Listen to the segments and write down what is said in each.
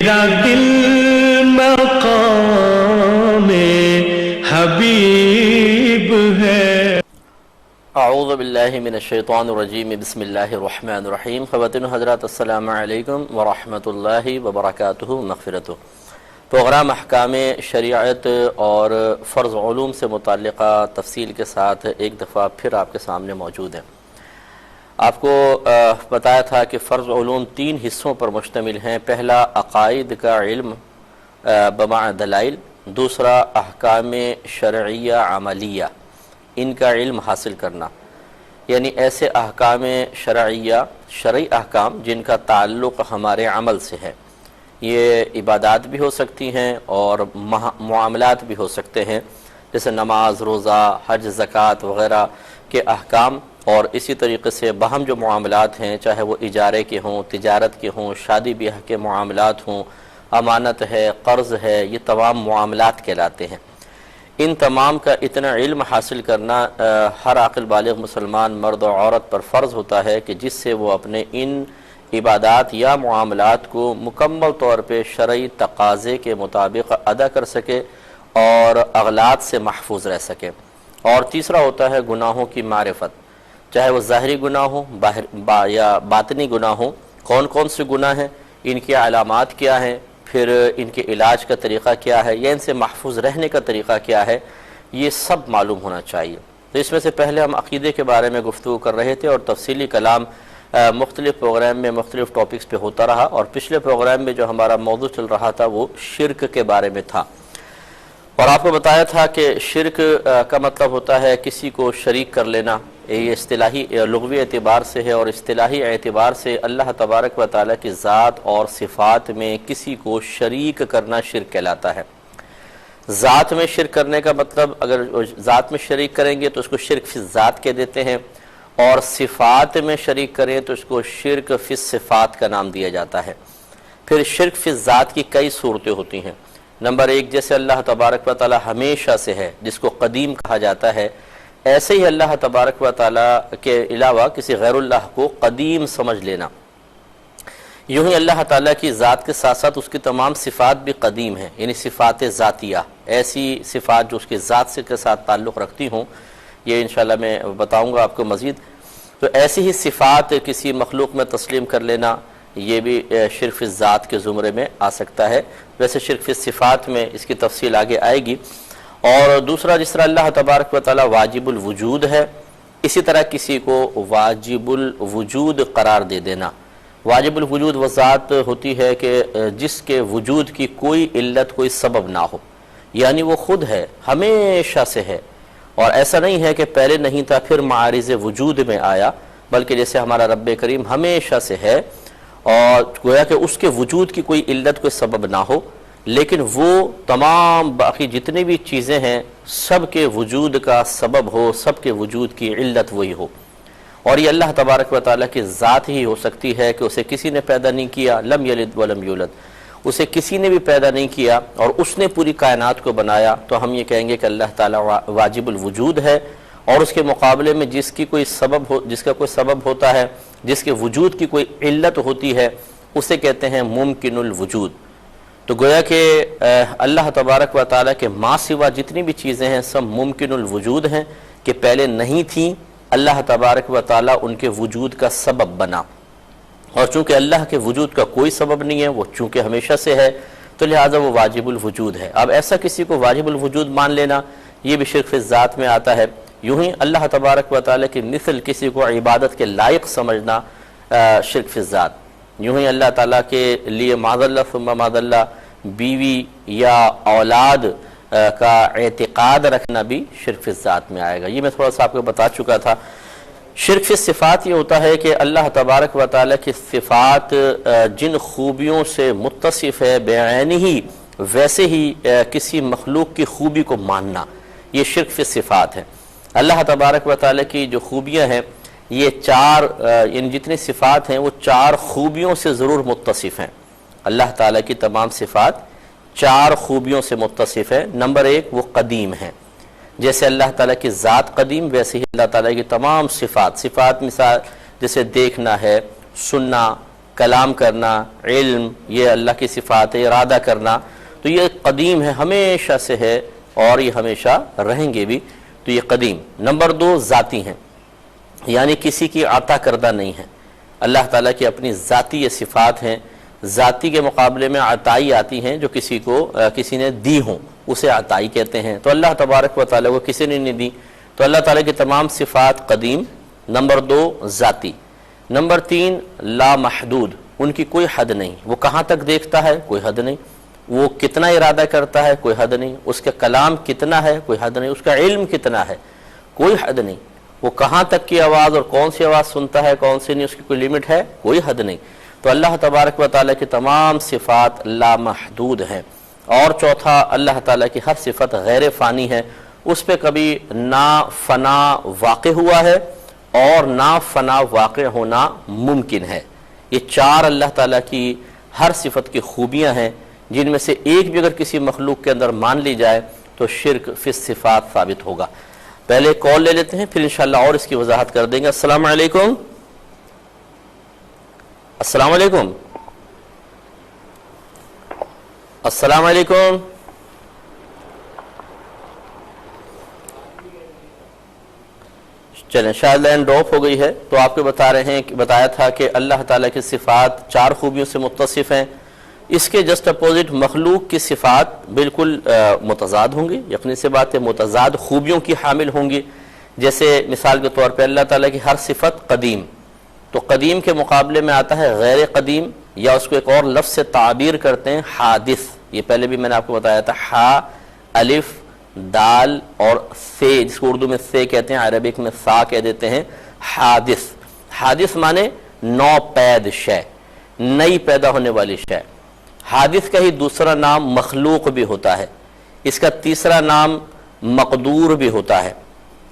میرا دل مقام حبیب ہے۔ اعوذ باللہ من الشیطان الرجیم، بسم اللہ الرحمن الرحیم۔ خواتین حضرات السلام علیکم ورحمۃ اللہ وبرکاتہ مغفرتہ۔ پروگرام احکام شریعت اور فرض علوم سے متعلقہ تفصیل کے ساتھ ایک دفعہ پھر آپ کے سامنے موجود ہیں۔ آپ کو بتایا تھا کہ فرض علوم 3 حصوں پر مشتمل ہیں۔ پہلا عقائد کا علم بمعنی دلائل، دوسرا احکام شرعیہ عملیہ، ان کا علم حاصل کرنا، یعنی ایسے احکام شرعیہ، شرعی احکام جن کا تعلق ہمارے عمل سے ہے۔ یہ عبادات بھی ہو سکتی ہیں اور معاملات بھی ہو سکتے ہیں، جیسے نماز، روزہ، حج، زکوٰۃ وغیرہ کے احکام، اور اسی طریقے سے باہم جو معاملات ہیں، چاہے وہ اجارے کے ہوں، تجارت کے ہوں، شادی بیاہ کے معاملات ہوں، امانت ہے، قرض ہے، یہ تمام معاملات کہلاتے ہیں۔ ان تمام کا اتنا علم حاصل کرنا ہر عاقل بالغ مسلمان مرد و عورت پر فرض ہوتا ہے کہ جس سے وہ اپنے ان عبادات یا معاملات کو مکمل طور پہ شرعی تقاضے کے مطابق ادا کر سکے اور اغلاط سے محفوظ رہ سکے۔ اور تیسرا ہوتا ہے گناہوں کی معرفت، چاہے وہ ظاہری گناہ ہوں یا باطنی گناہ ہوں، کون کون سے گناہ ہیں، ان کی علامات کیا ہیں، پھر ان کے علاج کا طریقہ کیا ہے، یا ان سے محفوظ رہنے کا طریقہ کیا ہے، یہ سب معلوم ہونا چاہیے۔ تو اس میں سے پہلے ہم عقیدے کے بارے میں گفتگو کر رہے تھے اور تفصیلی کلام مختلف پروگرام میں مختلف ٹاپکس پہ ہوتا رہا، اور پچھلے پروگرام میں جو ہمارا موضوع چل رہا تھا وہ شرک کے بارے میں تھا، اور آپ کو بتایا تھا کہ شرک کا مطلب ہوتا ہے کسی کو شریک کر لینا۔ یہ اصطلاحی لغوی اعتبار سے ہے، اور اصطلاحی اعتبار سے اللہ تبارک و تعالیٰ کی ذات اور صفات میں کسی کو شریک کرنا شرک کہلاتا ہے۔ ذات میں شرک کرنے کا مطلب، اگر ذات میں شریک کریں گے تو اس کو شرک فی الذات کہہ دیتے ہیں، اور صفات میں شریک کریں تو اس کو شرک فی الصفات کا نام دیا جاتا ہے۔ پھر شرک فی الذات کی کئی صورتیں ہوتی ہیں۔ نمبر 1، جیسے اللہ تبارک و تعالیٰ ہمیشہ سے ہے، جس کو قدیم کہا جاتا ہے، ایسے ہی اللہ تبارک و تعالیٰ کے علاوہ کسی غیر اللہ کو قدیم سمجھ لینا۔ یوں ہی اللہ تعالیٰ کی ذات کے ساتھ ساتھ اس کی تمام صفات بھی قدیم ہیں، یعنی صفات ذاتیہ، ایسی صفات جو اس کی ذات سے کے ساتھ تعلق رکھتی ہوں، یہ انشاءاللہ میں بتاؤں گا آپ کو مزید۔ تو ایسی ہی صفات کسی مخلوق میں تسلیم کر لینا، یہ بھی شرک فی الذات کے زمرے میں آ سکتا ہے۔ ویسے شرک فی الصفات میں اس کی تفصیل آگے آئے گی۔ اور دوسرا، جس طرح اللہ تبارک و تعالیٰ واجب الوجود ہے، اسی طرح کسی کو واجب الوجود قرار دے دینا۔ واجب الوجود وہ ذات ہوتی ہے کہ جس کے وجود کی کوئی علت، کوئی سبب نہ ہو، یعنی وہ خود ہے، ہمیشہ سے ہے، اور ایسا نہیں ہے کہ پہلے نہیں تھا پھر معارض وجود میں آیا، بلکہ جیسے ہمارا رب کریم ہمیشہ سے ہے، اور گویا کہ اس کے وجود کی کوئی علت، کوئی سبب نہ ہو، لیکن وہ تمام باقی جتنی بھی چیزیں ہیں سب کے وجود کا سبب ہو، سب کے وجود کی علت وہی ہو۔ اور یہ اللہ تبارک و تعالیٰ کی ذات ہی ہو سکتی ہے کہ اسے کسی نے پیدا نہیں کیا، لم یلد ولم یولد، اسے کسی نے بھی پیدا نہیں کیا اور اس نے پوری کائنات کو بنایا، تو ہم یہ کہیں گے کہ اللہ تعالیٰ واجب الوجود ہے۔ اور اس کے مقابلے میں جس کا کوئی سبب ہوتا ہے، جس کے وجود کی کوئی علت ہوتی ہے، اسے کہتے ہیں ممکن الوجود۔ تو گویا کہ اللہ تبارک و تعالیٰ کے ما سوا جتنی بھی چیزیں ہیں سب ممکن الوجود ہیں، کہ پہلے نہیں تھیں، اللہ تبارک و تعالیٰ ان کے وجود کا سبب بنا، اور چونکہ اللہ کے وجود کا کوئی سبب نہیں ہے، وہ چونکہ ہمیشہ سے ہے، تو لہٰذا وہ واجب الوجود ہے۔ اب ایسا کسی کو واجب الوجود مان لینا، یہ بھی شرک فی الذات میں آتا ہے۔ یوں ہی اللہ تبارک و تعالیٰ کی مثل کسی کو عبادت کے لائق سمجھنا شرک فی الذات۔ یوں ہی اللہ تعالیٰ کے لیے معاذ اللہ ثم معاذ اللہ بیوی یا اولاد کا اعتقاد رکھنا بھی شرک فی الذات میں آئے گا۔ یہ میں تھوڑا سا آپ کو بتا چکا تھا۔ شرک فی الصفات یہ ہوتا ہے کہ اللہ تبارک و تعالیٰ کی صفات جن خوبیوں سے متصف ہے بعینہ ہی، ویسے ہی کسی مخلوق کی خوبی کو ماننا، یہ شرک فی الصفات ہے۔ اللہ تبارک و تعالیٰ کی جو خوبیاں ہیں، یہ 4 یعنی جتنی صفات ہیں وہ 4 خوبیوں سے ضرور متصف ہیں۔ اللہ تعالیٰ کی تمام صفات 4 خوبیوں سے متصف ہے۔ نمبر 1، وہ قدیم ہیں، جیسے اللہ تعالیٰ کی ذات قدیم، ویسے ہی اللہ تعالیٰ کی تمام صفات مثال جیسے دیکھنا ہے، سننا، کلام کرنا، علم، یہ اللہ کی صفات ہے، ارادہ کرنا، تو یہ قدیم ہے، ہمیشہ سے ہے اور یہ ہمیشہ رہیں گے بھی، تو یہ قدیم۔ نمبر 2 ذاتی ہیں، یعنی کسی کی عطا کردہ نہیں ہے۔ اللہ تعالیٰ کی اپنی ذاتی یہ صفات ہیں، ذاتی کے مقابلے میں عطائی آتی ہیں، جو کسی نے دی ہوں اسے عطائی کہتے ہیں، تو اللہ تبارک و تعالیٰ کو کسی نے نہیں دی، تو اللہ تعالیٰ کی تمام صفات قدیم۔ نمبر 2 ذاتی۔ نمبر 3 لا محدود، ان کی کوئی حد نہیں، وہ کہاں تک دیکھتا ہے کوئی حد نہیں، وہ کتنا ارادہ کرتا ہے کوئی حد نہیں، اس کا کلام کتنا ہے کوئی حد نہیں، اس کا علم کتنا ہے کوئی حد نہیں، وہ کہاں تک کی آواز اور کون سی آواز سنتا ہے کون سی نہیں، اس کی کوئی لمٹ ہے کوئی حد نہیں۔ تو اللہ تبارک و تعالیٰ کی تمام صفات لامحدود ہیں۔ اور چوتھا، اللہ تعالیٰ کی ہر صفت غیر فانی ہے، اس پہ کبھی نہ فنا واقع ہوا ہے اور نہ فنا واقع ہونا ممکن ہے۔ یہ 4 اللہ تعالیٰ کی ہر صفت کی خوبیاں ہیں، جن میں سے ایک بھی اگر کسی مخلوق کے اندر مان لی جائے تو شرک فی الصفات ثابت ہوگا۔ پہلے کال لے لیتے ہیں، پھر انشاءاللہ اور اس کی وضاحت کر دیں گے۔ السلام علیکم۔ السلام علیکم۔ السلام علیکم۔ چلیں، شاید لائن ڈراپ ہو گئی ہے، تو آپ کو بتایا تھا کہ اللہ تعالیٰ کی صفات 4 خوبیوں سے متصف ہیں۔ اس کے جسٹ اپوزٹ مخلوق کی صفات بالکل متضاد ہوں گی، یقینی سی بات ہے، متضاد خوبیوں کی حامل ہوں گی۔ جیسے مثال کے طور پہ اللہ تعالیٰ کی ہر صفت قدیم، تو قدیم کے مقابلے میں آتا ہے غیر قدیم، یا اس کو ایک اور لفظ سے تعبیر کرتے ہیں حادث۔ یہ پہلے بھی میں نے آپ کو بتایا تھا، حا، الف، دال اور سے، جس کو اردو میں سے کہتے ہیں، عربک میں سا کہہ دیتے ہیں، حادث۔ حادث مانے نو پید شے، نئی پیدا ہونے والی شے۔ حادث کا ہی دوسرا نام مخلوق بھی ہوتا ہے، اس کا تیسرا نام مقدور بھی ہوتا ہے،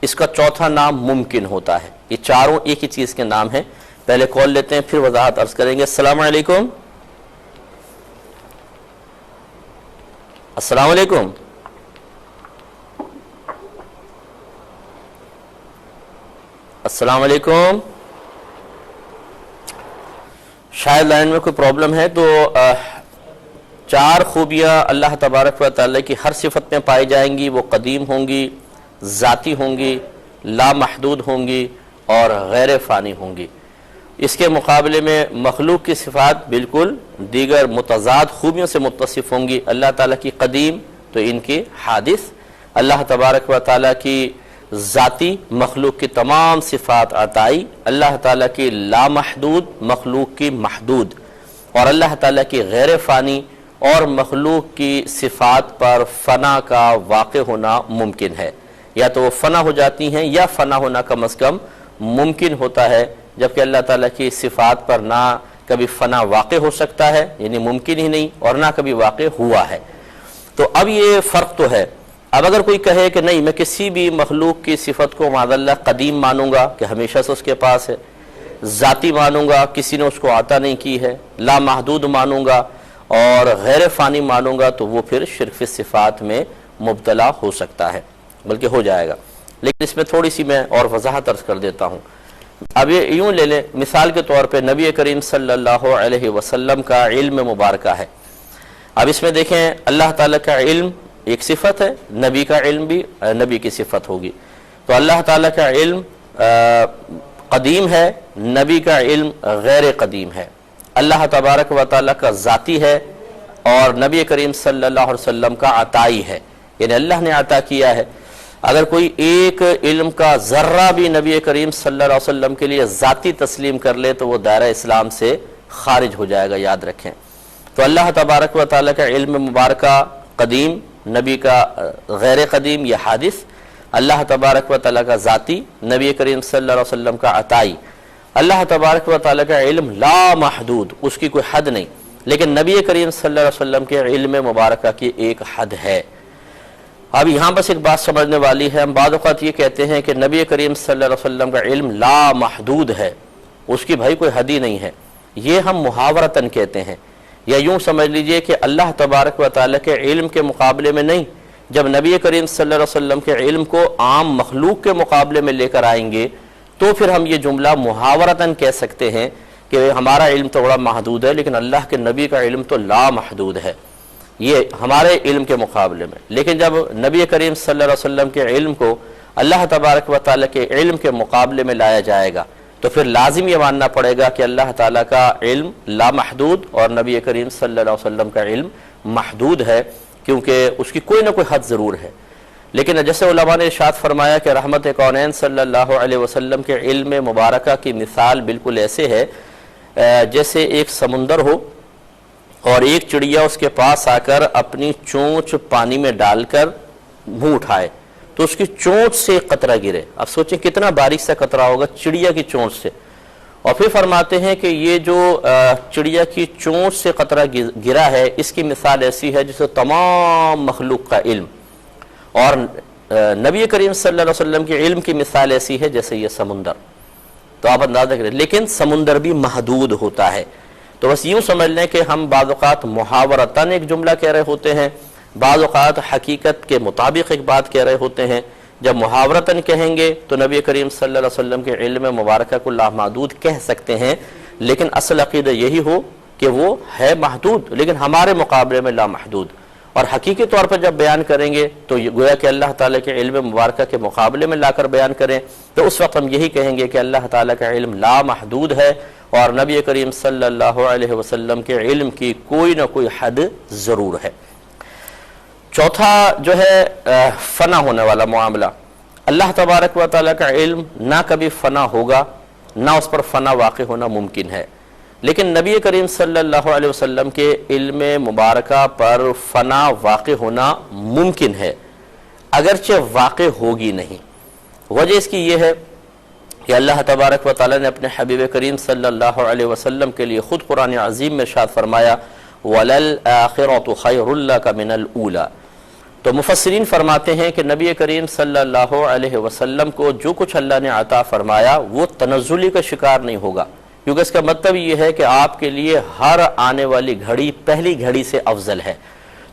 اس کا چوتھا نام ممکن ہوتا ہے۔ یہ چاروں ایک ہی چیز کے نام ہیں۔ پہلے کال لیتے ہیں، پھر وضاحت عرض کریں گے۔ السلام علیکم۔ السلام علیکم۔ السلام علیکم۔ شاید لائن میں کوئی پرابلم ہے، تو 4 خوبیاں اللہ تبارک و تعالیٰ کی ہر صفت میں پائی جائیں گی، وہ قدیم ہوں گی، ذاتی ہوں گی، لامحدود ہوں گی اور غیر فانی ہوں گی۔ اس کے مقابلے میں مخلوق کی صفات بالکل دیگر متضاد خوبیوں سے متصف ہوں گی۔ اللہ تعالیٰ کی قدیم تو ان کی حادث، اللہ تبارک و تعالیٰ کی ذاتی، مخلوق کی تمام صفات عطائی، اللہ تعالیٰ کی لامحدود، مخلوق کی محدود، اور اللہ تعالیٰ کی غیر فانی اور مخلوق کی صفات پر فنا کا واقع ہونا ممکن ہے، یا تو وہ فنا ہو جاتی ہیں یا فنا ہونا کم از کم ممکن ہوتا ہے، جبکہ اللہ تعالیٰ کی صفات پر نہ کبھی فنا واقع ہو سکتا ہے، یعنی ممکن ہی نہیں، اور نہ کبھی واقع ہوا ہے۔ تو اب یہ فرق تو ہے۔ اب اگر کوئی کہے کہ نہیں، میں کسی بھی مخلوق کی صفت کو معاذ اللہ قدیم مانوں گا کہ ہمیشہ سے اس کے پاس ہے، ذاتی مانوں گا کسی نے اس کو عطا نہیں کی ہے، لامحدود مانوں گا اور غیر فانی مانوں گا، تو وہ پھر شرک فی الصفات میں مبتلا ہو سکتا ہے، بلکہ ہو جائے گا۔ لیکن اس میں تھوڑی سی میں اور وضاحت عرض کر دیتا ہوں۔ اب یہ یوں لے لیں، مثال کے طور پہ نبی کریم صلی اللہ علیہ وسلم کا علم مبارکہ ہے۔ اب اس میں دیکھیں، اللہ تعالیٰ کا علم ایک صفت ہے، نبی کا علم بھی نبی کی صفت ہوگی۔ تو اللہ تعالیٰ کا علم قدیم ہے، نبی کا علم غیر قدیم ہے۔ اللہ تبارک و تعالیٰ کا ذاتی ہے اور نبی کریم صلی اللہ علیہ وسلم کا عطائی ہے، یعنی اللہ نے عطا کیا ہے۔ اگر کوئی ایک علم کا ذرہ بھی نبی کریم صلی اللہ علیہ وسلم کے لیے ذاتی تسلیم کر لے تو وہ دائرہ اسلام سے خارج ہو جائے گا، یاد رکھیں۔ تو اللہ تبارک و تعالیٰ کا علم مبارکہ قدیم، نبی کا غیر قدیم یا حادث، اللہ تبارک و تعالیٰ کا ذاتی، نبی کریم صلی اللہ علیہ وسلم کا عطائی۔ اللہ تبارک و تعالیٰ کا علم لا محدود، اس کی کوئی حد نہیں، لیکن نبی کریم صلی اللہ علیہ وسلم کے علم مبارکہ کی ایک حد ہے۔ اب یہاں بس ایک بات سمجھنے والی ہے، ہم بعض اوقات یہ کہتے ہیں کہ نبی کریم صلی اللہ علیہ وسلم کا علم لا محدود ہے، اس کی بھائی کوئی حد ہی نہیں ہے، یہ ہم محاورتاً کہتے ہیں، یا یوں سمجھ لیجئے کہ اللہ تبارک و تعالیٰ کے علم کے مقابلے میں نہیں، جب نبی کریم صلی اللہ علیہ وسلم کے علم کو عام مخلوق کے مقابلے میں لے کر آئیں گے تو پھر ہم یہ جملہ محاورتاً کہہ سکتے ہیں کہ ہمارا علم تو بڑا محدود ہے لیکن اللہ کے نبی کا علم تو لامحدود ہے یہ ہمارے علم کے مقابلے میں. لیکن جب نبی کریم صلی اللہ علیہ وسلم کے علم کو اللہ تبارک و تعالیٰ کے علم کے مقابلے میں لایا جائے گا تو پھر لازم یہ ماننا پڑے گا کہ اللہ تعالیٰ کا علم لامحدود اور نبی کریم صلی اللہ علیہ وسلم کا علم محدود ہے، کیونکہ اس کی کوئی نہ کوئی حد ضرور ہے. لیکن جیسے علماء نے ارشاد فرمایا کہ رحمت کونین صلی اللہ علیہ وسلم کے علم مبارکہ کی مثال بالکل ایسے ہے جیسے ایک سمندر ہو اور ایک چڑیا اس کے پاس آ کر اپنی چونچ پانی میں ڈال کر منہ اٹھائے تو اس کی چونچ سے ایک قطرہ گرے. اب سوچیں کتنا باریک سا قطرہ ہوگا چڑیا کی چونچ سے. اور پھر فرماتے ہیں کہ یہ جو چڑیا کی چونچ سے قطرہ گرا ہے اس کی مثال ایسی ہے جسے تمام مخلوق کا علم، اور نبی کریم صلی اللہ علیہ وسلم کے علم کی مثال ایسی ہے جیسے یہ سمندر. تو آپ اندازہ کریں، لیکن سمندر بھی محدود ہوتا ہے. تو بس یوں سمجھ لیں کہ ہم بعض اوقات محاورتاً ایک جملہ کہہ رہے ہوتے ہیں، بعض اوقات حقیقت کے مطابق ایک بات کہہ رہے ہوتے ہیں. جب محاورتاً کہیں گے تو نبی کریم صلی اللہ علیہ وسلم کے علم مبارکہ کو لامحدود کہہ سکتے ہیں، لیکن اصل عقیدہ یہی ہو کہ وہ ہے محدود لیکن ہمارے مقابلے میں لامحدود. اور حقیقی طور پر جب بیان کریں گے تو گویا کہ اللہ تعالیٰ کے علم مبارکہ کے مقابلے میں لا کر بیان کریں تو اس وقت ہم یہی کہیں گے کہ اللہ تعالیٰ کا علم لامحدود ہے اور نبی کریم صلی اللہ علیہ وسلم کے علم کی کوئی نہ کوئی حد ضرور ہے. چوتھا جو ہے فنا ہونے والا معاملہ. اللہ تبارک و تعالیٰ کا علم نہ کبھی فنا ہوگا نہ اس پر فنا واقع ہونا ممکن ہے، لیکن نبی کریم صلی اللہ علیہ وسلم کے علم مبارکہ پر فنا واقع ہونا ممکن ہے، اگرچہ واقع ہوگی نہیں. وجہ اس کی یہ ہے کہ اللہ تبارک و تعالیٰ نے اپنے حبیب کریم صلی اللہ علیہ وسلم کے لیے خود قرآن عظیم میں ارشاد فرمایا وَلَلْآخِرَةُ خَيْرٌ لَكَ مِنَ الْأُولَى. تو مفسرین فرماتے ہیں کہ نبی کریم صلی اللہ علیہ وسلم کو جو کچھ اللہ نے عطا فرمایا وہ تنزلی کا شکار نہیں ہوگا، کیونکہ اس کا مطلب یہ ہے کہ آپ کے لیے ہر آنے والی گھڑی پہلی گھڑی سے افضل ہے.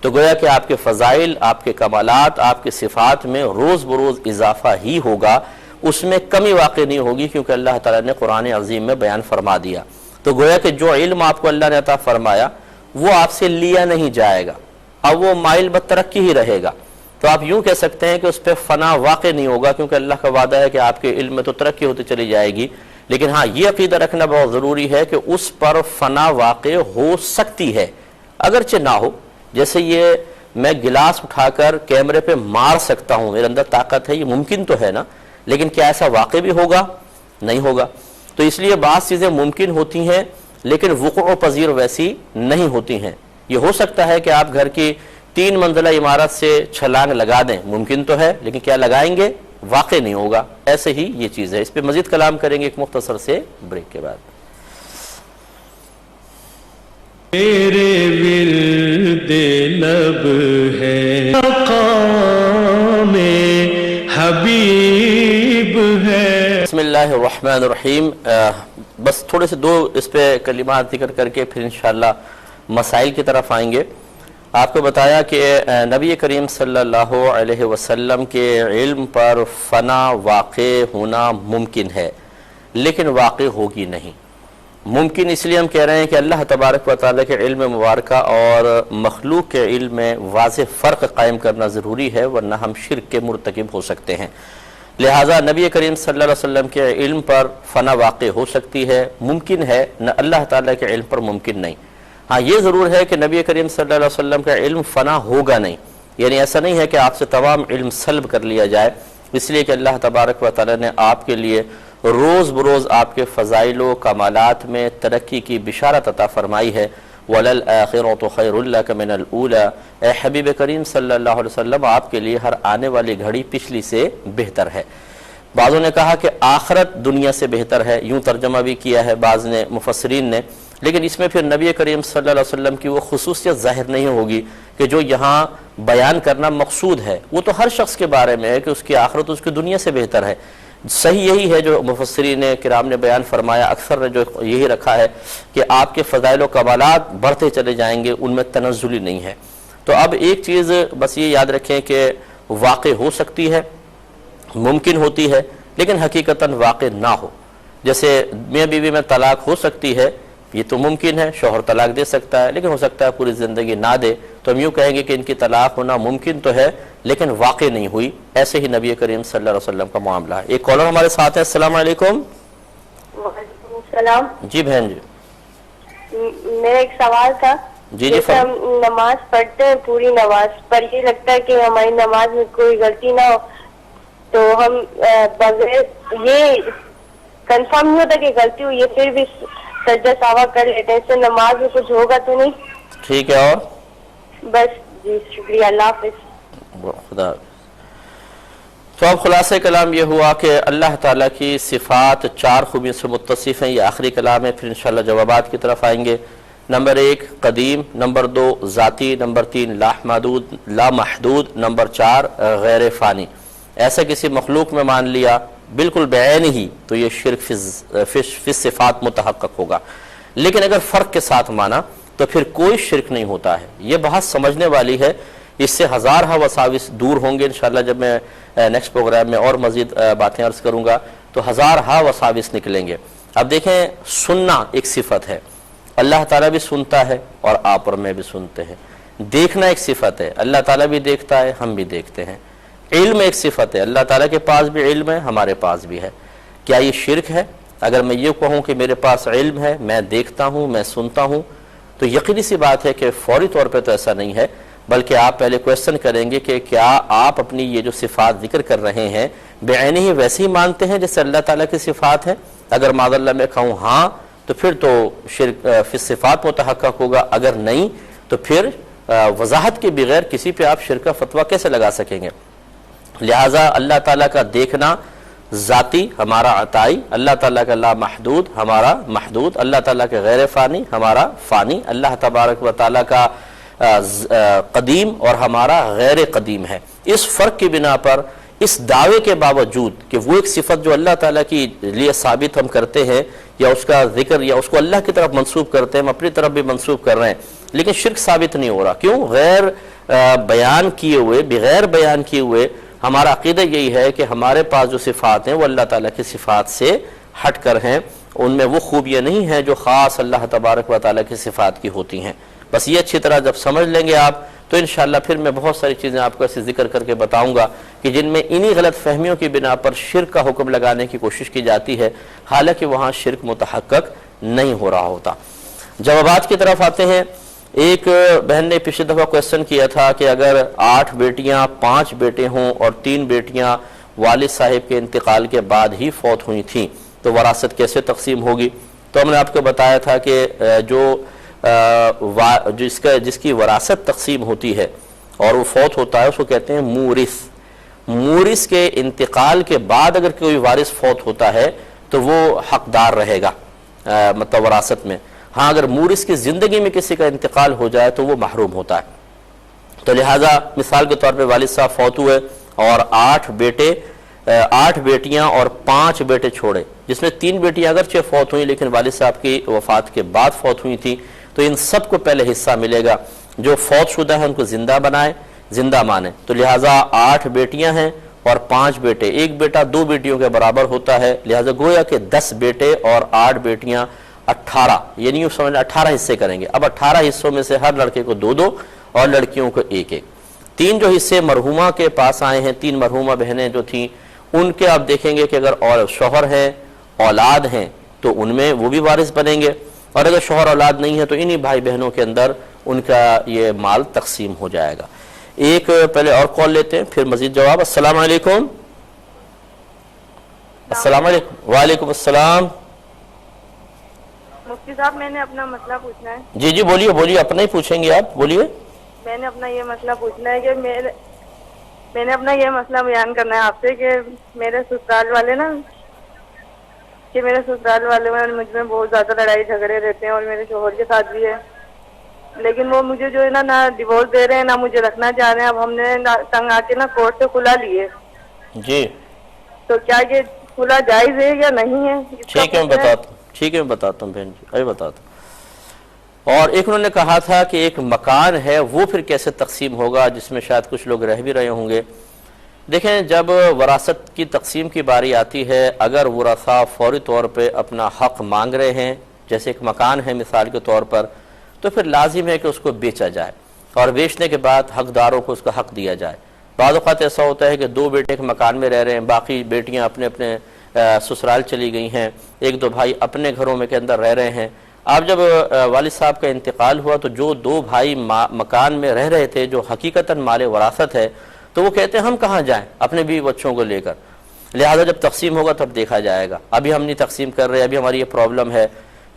تو گویا کہ آپ کے فضائل، آپ کے کمالات، آپ کے صفات میں روز بروز اضافہ ہی ہوگا، اس میں کمی واقع نہیں ہوگی، کیونکہ اللہ تعالیٰ نے قرآن عظیم میں بیان فرما دیا. تو گویا کہ جو علم آپ کو اللہ نے عطا فرمایا وہ آپ سے لیا نہیں جائے گا، اب وہ مائل بترقی ہی رہے گا. تو آپ یوں کہہ سکتے ہیں کہ اس پہ فنا واقع نہیں ہوگا، کیونکہ اللہ کا وعدہ ہے کہ آپ کے علم میں تو ترقی ہوتی چلی جائے گی. لیکن ہاں یہ عقیدہ رکھنا بہت ضروری ہے کہ اس پر فنا واقع ہو سکتی ہے اگرچہ نہ ہو. جیسے یہ میں گلاس اٹھا کر کیمرے پہ مار سکتا ہوں، میرے اندر طاقت ہے، یہ ممکن تو ہے نا، لیکن کیا ایسا واقع بھی ہوگا؟ نہیں ہوگا. تو اس لیے بعض چیزیں ممکن ہوتی ہیں لیکن وقوع پذیر ویسی نہیں ہوتی ہیں. یہ ہو سکتا ہے کہ آپ گھر کی 3 منزلہ عمارت سے چھلانگ لگا دیں، ممکن تو ہے، لیکن کیا لگائیں گے؟ واقع نہیں ہوگا. ایسے ہی یہ چیز ہے. اس پہ مزید کلام کریں گے ایک مختصر سے بریک کے بعد. میرے ورد لب ہے مقام حبیب ہے. بسم اللہ الرحمن الرحیم. بس تھوڑے سے 2 اس پہ کلمات ذکر کر کے پھر انشاءاللہ مسائل کی طرف آئیں گے. آپ کو بتایا کہ نبی کریم صلی اللہ علیہ وسلم کے علم پر فنا واقع ہونا ممکن ہے لیکن واقع ہوگی نہیں. ممکن اس لیے ہم کہہ رہے ہیں کہ اللہ تبارک و تعالیٰ کے علم مبارکہ اور مخلوق کے علم میں واضح فرق قائم کرنا ضروری ہے، ورنہ ہم شرک کے مرتکب ہو سکتے ہیں. لہٰذا نبی کریم صلی اللہ علیہ وسلم کے علم پر فنا واقع ہو سکتی ہے، ممکن ہے، نہ اللہ تعالیٰ کے علم پر ممکن نہیں. ہاں یہ ضرور ہے کہ نبی کریم صلی اللہ علیہ وسلم کا علم فنا ہوگا نہیں، یعنی ایسا نہیں ہے کہ آپ سے تمام علم سلب کر لیا جائے، اس لیے کہ اللہ تبارک و تعالیٰ نے آپ کے لیے روز بروز آپ کے فضائل و کمالات میں ترقی کی بشارت عطا فرمائی ہے. وَلَلْآخِرَةُ خَيْرٌ لَكَ مِنَ الْأُولَى. اے حبیب کریم صلی اللہ علیہ وسلم آپ کے لیے ہر آنے والی گھڑی پچھلی سے بہتر ہے. بعضوں نے کہا کہ آخرت دنیا سے بہتر ہے، یوں ترجمہ بھی کیا ہے بعض نے مفسرین نے، لیکن اس میں پھر نبی کریم صلی اللہ علیہ وسلم کی وہ خصوصیت ظاہر نہیں ہوگی کہ جو یہاں بیان کرنا مقصود ہے. وہ تو ہر شخص کے بارے میں ہے کہ اس کی آخرت اس کی دنیا سے بہتر ہے. صحیح یہی ہے جو مفسرین کرام نے بیان فرمایا، اکثر نے جو یہی رکھا ہے کہ آپ کے فضائل و کمالات بڑھتے چلے جائیں گے، ان میں تنزلی نہیں ہے. تو اب ایک چیز بس یہ یاد رکھیں کہ واقع ہو سکتی ہے، ممکن ہوتی ہے، لیکن حقیقتاً واقع نہ ہو. جیسے میاں بیوی میں طلاق ہو سکتی ہے، یہ تو ممکن ہے، شوہر طلاق دے سکتا ہے، لیکن ہو سکتا ہے پوری زندگی نہ دے، تو ہم یوں کہیں گے کہ ان کی طلاق ہونا ممکن تو ہے لیکن واقع نہیں ہوئی۔ ایسے ہی نبی کریم صلی اللہ علیہ وسلم کا معاملہ ہے۔ ایک کالر ہمارے ساتھ ہے۔ السلام علیکم۔ وعلیکم السلام۔ جی بہن جی۔ میرا ایک سوال تھا۔ جی جیسے ہم نماز پڑھتے ہیں پوری نماز پر یہ لگتا ہے کہ ہماری نماز میں کوئی غلطی نہ ہو، تو ہم بغیر یہ کنفرم نہیں ہوتا کہ غلطی ہوئی ہے پھر بھی سجدہ سہوا کر لیتے ہیں، اس سے نماز میں کچھ ہوگا تو نہیں؟ ٹھیک ہے، اور بس جی شکریہ، اللہ حافظ۔ خدا۔ تو اب خلاصہ کلام یہ ہوا کہ اللہ تعالیٰ کی صفات 4 خوبیوں سے متصف ہیں۔ یہ آخری کلام ہے، پھر انشاءاللہ جوابات کی طرف آئیں گے۔ نمبر 1 قدیم، نمبر 2 ذاتی، نمبر 3 لا محدود، نمبر 4 غیر فانی۔ ایسا کسی مخلوق میں مان لیا بالکل بعین ہی تو یہ شرک فی صفات متحقق ہوگا، لیکن اگر فرق کے ساتھ مانا تو پھر کوئی شرک نہیں ہوتا ہے۔ یہ بحث سمجھنے والی ہے، اس سے ہزارہ وساوس دور ہوں گے انشاءاللہ۔ جب میں نیکسٹ پروگرام میں اور مزید باتیں عرض کروں گا تو ہزارہ وساوس نکلیں گے۔ اب دیکھیں، سننا ایک صفت ہے، اللہ تعالیٰ بھی سنتا ہے اور آپ اور میں بھی سنتے ہیں۔ دیکھنا ایک صفت ہے، اللہ تعالیٰ بھی دیکھتا ہے، ہم بھی دیکھتے ہیں۔ علم ایک صفت ہے، اللہ تعالیٰ کے پاس بھی علم ہے، ہمارے پاس بھی ہے۔ کیا یہ شرک ہے اگر میں یہ کہوں کہ میرے پاس علم ہے، میں دیکھتا ہوں، میں سنتا ہوں؟ تو یقینی سی بات ہے کہ فوری طور پہ تو ایسا نہیں ہے، بلکہ آپ پہلے کویسچن کریں گے کہ کیا آپ اپنی یہ جو صفات ذکر کر رہے ہیں بعینہ ہی ویسے ہی مانتے ہیں جیسے اللہ تعالیٰ کی صفات ہیں؟ اگر معاذ اللہ میں کہوں ہاں تو پھر تو شرک فی صفات متحقق ہوگا، اگر نہیں تو پھر وضاحت کے بغیر کسی پہ آپ شرک کا فتویٰ کیسے لگا سکیں گے؟ لہٰذا اللہ تعالیٰ کا دیکھنا ذاتی، ہمارا عطائی، اللہ تعالیٰ کا لا محدود، ہمارا محدود، اللہ تعالیٰ کے غیر فانی، ہمارا فانی، اللہ تبارک و تعالیٰ کا قدیم اور ہمارا غیر قدیم ہے۔ اس فرق کی بنا پر اس دعوے کے باوجود کہ وہ ایک صفت جو اللہ تعالیٰ کی لیے ثابت ہم کرتے ہیں یا اس کا ذکر یا اس کو اللہ کی طرف منسوب کرتے ہیں، ہم اپنی طرف بھی منسوب کر رہے ہیں، لیکن شرک ثابت نہیں ہو رہا۔ کیوں؟ غیر بیان کیے ہوئے، بغیر بیان کیے ہوئے ہمارا عقیدہ یہی ہے کہ ہمارے پاس جو صفات ہیں وہ اللہ تعالیٰ کی صفات سے ہٹ کر ہیں، ان میں وہ خوبیاں نہیں ہیں جو خاص اللہ تبارک و تعالیٰ کی صفات کی ہوتی ہیں۔ بس یہ اچھی طرح جب سمجھ لیں گے آپ تو انشاءاللہ پھر میں بہت ساری چیزیں آپ کو ایسے ذکر کر کے بتاؤں گا کہ جن میں انہی غلط فہمیوں کی بنا پر شرک کا حکم لگانے کی کوشش کی جاتی ہے، حالانکہ وہاں شرک متحقق نہیں ہو رہا ہوتا۔ جوابات کی طرف آتے ہیں۔ ایک بہن نے پچھلی دفعہ کویسچن کیا تھا کہ اگر 8 بیٹیاں 5 بیٹے ہوں اور 3 بیٹیاں والد صاحب کے انتقال کے بعد ہی فوت ہوئی تھیں تو وراثت کیسے تقسیم ہوگی؟ تو ہم نے آپ کو بتایا تھا کہ جس کی وراثت تقسیم ہوتی ہے اور وہ فوت ہوتا ہے اس کو کہتے ہیں مورث۔ مورث کے انتقال کے بعد اگر کوئی وارث فوت ہوتا ہے تو وہ حقدار رہے گا مطلب وراثت میں۔ ہاں اگر مورث کی زندگی میں کسی کا انتقال ہو جائے تو وہ محروم ہوتا ہے۔ تو لہٰذا مثال کے طور پہ والد صاحب فوت ہوئے اور 8 بیٹیاں اور 5 بیٹے چھوڑے، جس میں 3 بیٹیاں اگرچہ فوت ہوئیں لیکن والد صاحب کی وفات کے بعد فوت ہوئی تھی، تو ان سب کو پہلے حصہ ملے گا۔ جو فوت شدہ ہے ان کو زندہ بنائے، زندہ مانے۔ تو لہٰذا 8 بیٹیاں ہیں اور 5 بیٹے، ایک بیٹا 2 بیٹیوں کے برابر ہوتا ہے، لہٰذا گویا کہ 10 بیٹے اور 8 بیٹیاں 18، یعنی یوں سمجھنا 18 حصے کریں گے۔ اب 18 حصوں میں سے ہر لڑکے کو 2 اور لڑکیوں کو 1۔ 3 جو حصے مرحومہ کے پاس آئے ہیں، 3 مرحومہ بہنیں جو تھیں، ان کے آپ دیکھیں گے کہ اگر اور شوہر ہیں، اولاد ہیں تو ان میں وہ بھی وارث بنیں گے، اور اگر شوہر اولاد نہیں ہے تو انہی بھائی بہنوں کے اندر ان کا یہ مال تقسیم ہو جائے گا۔ ایک پہلے اور کال لیتے ہیں پھر مزید جواب۔ السلام علیکم۔ السلام علیکم۔ وعلیکم السلام۔ مفتی صاحب میں نے اپنا مسئلہ پوچھنا ہے۔ جی بولیے، اپنا ہی پوچھیں گے آپ، بولیے۔ میں نے اپنا یہ مسئلہ پوچھنا ہے کہ میں نے اپنا یہ مسئلہ بیان کرنا ہے آپ سے کہ میرے سسرال والے مجھ میں بہت زیادہ لڑائی جھگڑے رہتے ہیں، اور میرے شوہر کے ساتھ بھی ہے، لیکن وہ مجھے جو ہے نہ ڈیورس دے رہے ہیں نہ مجھے رکھنا چاہ رہے ہیں۔ اب ہم نے تنگ آ کے کورٹ سے کھلا لیے جی، تو کیا یہ کھلا جائز ہے یا نہیں ہے؟ ٹھیک ہے میں بتاتا ہوں بہن جی، ابھی بتاتا ہوں۔ اور ایک انہوں نے کہا تھا کہ ایک مکان ہے وہ پھر کیسے تقسیم ہوگا، جس میں شاید کچھ لوگ رہ بھی رہے ہوں گے۔ دیکھیں جب وراثت کی تقسیم کی باری آتی ہے، اگر ورثاء فوری طور پہ اپنا حق مانگ رہے ہیں، جیسے ایک مکان ہے مثال کے طور پر، تو پھر لازم ہے کہ اس کو بیچا جائے اور بیچنے کے بعد حقداروں کو اس کا حق دیا جائے۔ بعض اوقات ایسا ہوتا ہے کہ دو بیٹے ایک مکان میں رہ رہے ہیں، باقی بیٹیاں اپنے اپنے سسرال چلی گئی ہیں، ایک دو بھائی اپنے گھروں میں کے اندر رہ رہے ہیں۔ اب جب والد صاحب کا انتقال ہوا تو جو دو بھائی مکان میں رہ رہے تھے جو حقیقتاً مال وراثت ہے، تو وہ کہتے ہیں ہم کہاں جائیں اپنے بیوی بچوں کو لے کر، لہذا جب تقسیم ہوگا تب دیکھا جائے گا، ابھی ہم نہیں تقسیم کر رہے، ابھی ہماری یہ پرابلم ہے۔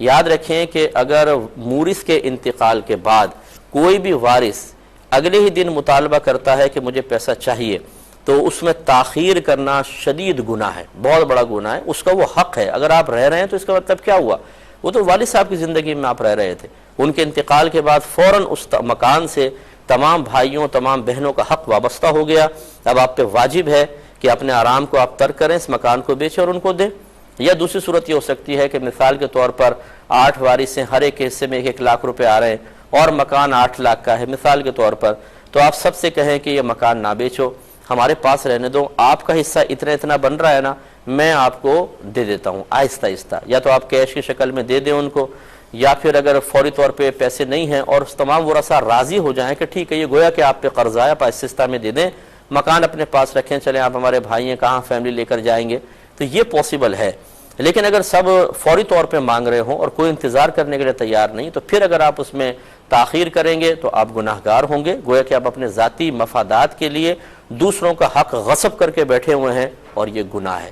یاد رکھیں کہ اگر مورث کے انتقال کے بعد کوئی بھی وارث اگلے ہی دن مطالبہ کرتا ہے کہ مجھے پیسہ چاہیے، تو اس میں تاخیر کرنا شدید گناہ ہے، بہت بڑا گناہ ہے، اس کا وہ حق ہے۔ اگر آپ رہ رہے ہیں تو اس کا مطلب کیا ہوا؟ وہ تو والد صاحب کی زندگی میں آپ رہ رہے تھے، ان کے انتقال کے بعد فوراً اس مکان سے تمام بھائیوں تمام بہنوں کا حق وابستہ ہو گیا۔ اب آپ پہ واجب ہے کہ اپنے آرام کو آپ ترک کریں، اس مکان کو بیچیں اور ان کو دیں۔ یا دوسری صورت یہ ہو سکتی ہے کہ مثال کے طور پر 8 وارث ہیں، ہر ایک کے حصے میں 1 لاکھ روپے آ رہے ہیں اور مکان 8 لاکھ کا ہے مثال کے طور پر، تو آپ سب سے کہیں کہ یہ مکان نہ بیچو، ہمارے پاس رہنے دو، آپ کا حصہ اتنا بن رہا ہے نا، میں آپ کو دے دیتا ہوں آہستہ آہستہ، یا تو آپ کیش کی شکل میں دے دیں ان کو، یا پھر اگر فوری طور پہ پیسے نہیں ہیں اور تمام ورثاء راضی ہو جائیں کہ ٹھیک ہے یہ گویا کہ آپ پہ قرض ہے، آپ آہستہ میں دے دیں، مکان اپنے پاس رکھیں، چلیں آپ ہمارے بھائی ہیں کہاں فیملی لے کر جائیں گے، تو یہ پاسبل ہے۔ لیکن اگر سب فوری طور پہ مانگ رہے ہوں اور کوئی انتظار کرنے کے لیے تیار نہیں، تو پھر اگر آپ اس میں تاخیر کریں گے تو آپ گناہ گار ہوں گے، گویا کہ آپ اپنے ذاتی مفادات کے لیے دوسروں کا حق غصب کر کے بیٹھے ہوئے ہیں، اور یہ گناہ ہے۔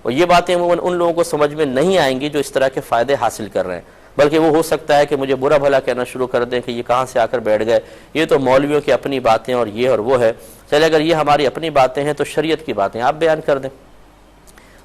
اور یہ باتیں عموماً ان لوگوں کو سمجھ میں نہیں آئیں گی جو اس طرح کے فائدے حاصل کر رہے ہیں، بلکہ وہ ہو سکتا ہے کہ مجھے برا بھلا کہنا شروع کر دیں کہ یہ کہاں سے آ کر بیٹھ گئے، یہ تو مولویوں کی اپنی باتیں اور یہ اور وہ ہے۔ چلے اگر یہ ہماری اپنی باتیں ہیں تو شریعت کی باتیں آپ بیان کر دیں۔